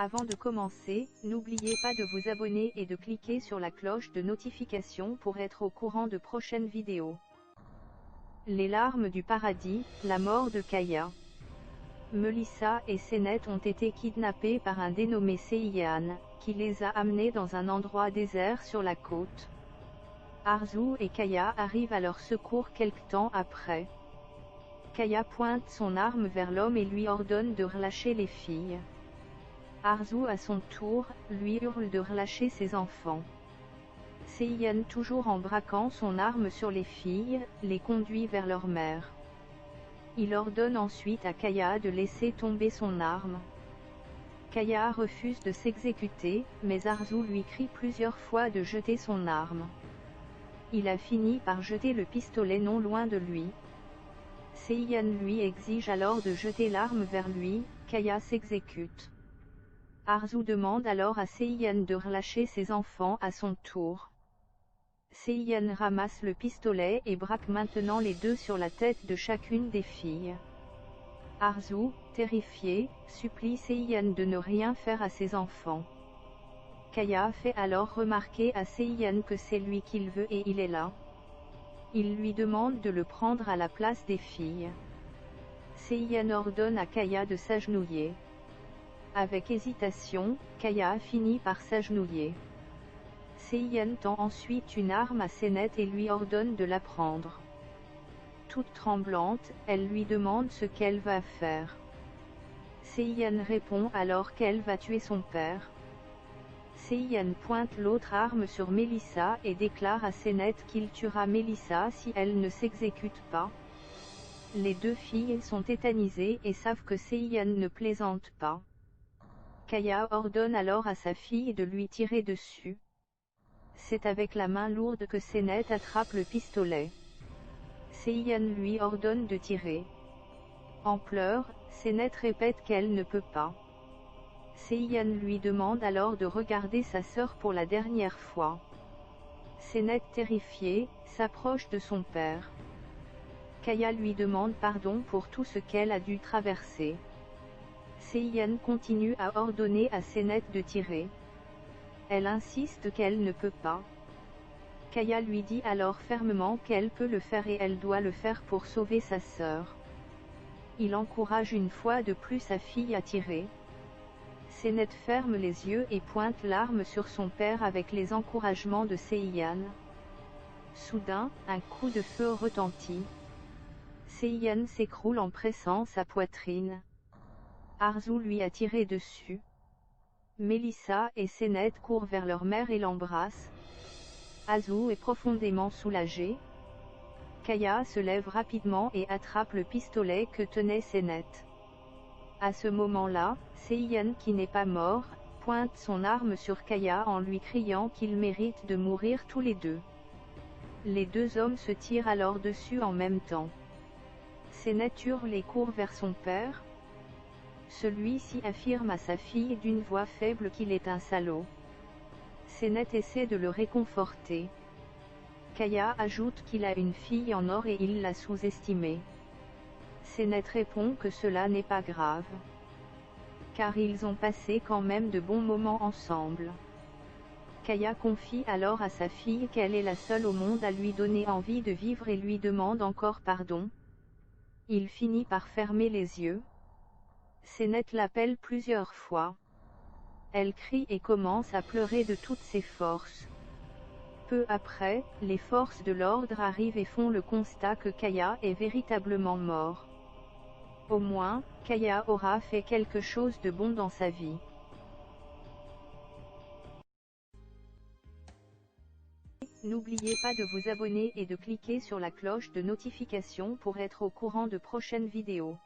Avant de commencer, n'oubliez pas de vous abonner et de cliquer sur la cloche de notification pour être au courant de prochaines vidéos. Les larmes du paradis, la mort de Kaya. Melissa et Senet ont été kidnappés par un dénommé Seiyan, qui les a amenés dans un endroit désert sur la côte. Arzu et Kaya arrivent à leur secours quelque temps après. Kaya pointe son arme vers l'homme et lui ordonne de relâcher les filles. Arzu à son tour, lui hurle de relâcher ses enfants. Seiyan, toujours en braquant son arme sur les filles, les conduit vers leur mère. Il ordonne ensuite à Kaya de laisser tomber son arme. Kaya refuse de s'exécuter, mais Arzu lui crie plusieurs fois de jeter son arme. Il a fini par jeter le pistolet non loin de lui. Seiyan lui exige alors de jeter l'arme vers lui, Kaya s'exécute. Arzu demande alors à Seiyan de relâcher ses enfants à son tour. Seiyan ramasse le pistolet et braque maintenant les deux sur la tête de chacune des filles. Arzu, terrifié, supplie Seiyan de ne rien faire à ses enfants. Kaya fait alors remarquer à Seiyan que c'est lui qu'il veut et il est là. Il lui demande de le prendre à la place des filles. Seiyan ordonne à Kaya de s'agenouiller. Avec hésitation, Kaya finit par s'agenouiller. Seiyan tend ensuite une arme à Senet et lui ordonne de la prendre. Toute tremblante, elle lui demande ce qu'elle va faire. Seiyan répond alors qu'elle va tuer son père. Seiyan pointe l'autre arme sur Melissa et déclare à Senet qu'il tuera Melissa si elle ne s'exécute pas. Les deux filles sont tétanisées et savent que Seiyan ne plaisante pas. Kaya ordonne alors à sa fille de lui tirer dessus. C'est avec la main lourde que Senet attrape le pistolet. Seiyan lui ordonne de tirer. En pleurs, Senet répète qu'elle ne peut pas. Seiyan lui demande alors de regarder sa sœur pour la dernière fois. Senet, terrifiée, s'approche de son père. Kaya lui demande pardon pour tout ce qu'elle a dû traverser. Seiyan continue à ordonner à Senet de tirer. Elle insiste qu'elle ne peut pas. Kaya lui dit alors fermement qu'elle peut le faire et elle doit le faire pour sauver sa sœur. Il encourage une fois de plus sa fille à tirer. Senet ferme les yeux et pointe l'arme sur son père avec les encouragements de Seiyan. Soudain, un coup de feu retentit. Seiyan s'écroule en pressant sa poitrine. Arzu lui a tiré dessus. Melissa et Senet courent vers leur mère et l'embrassent. Arzu est profondément soulagé. Kaya se lève rapidement et attrape le pistolet que tenait Senet. À ce moment-là, Seiyan, qui n'est pas mort, pointe son arme sur Kaya en lui criant qu'ils méritent de mourir tous les deux. Les deux hommes se tirent alors dessus en même temps. Senet hurle et court vers son père. Celui-ci affirme à sa fille d'une voix faible qu'il est un salaud. Senet essaie de le réconforter. Kaya ajoute qu'il a une fille en or et il l'a sous-estimée. Senet répond que cela n'est pas grave. Car ils ont passé quand même de bons moments ensemble. Kaya confie alors à sa fille qu'elle est la seule au monde à lui donner envie de vivre et lui demande encore pardon. Il finit par fermer les yeux. Senet l'appelle plusieurs fois. Elle crie et commence à pleurer de toutes ses forces. Peu après, les forces de l'ordre arrivent et font le constat que Kaya est véritablement mort. Au moins, Kaya aura fait quelque chose de bon dans sa vie. N'oubliez pas de vous abonner et de cliquer sur la cloche de notification pour être au courant de prochaines vidéos.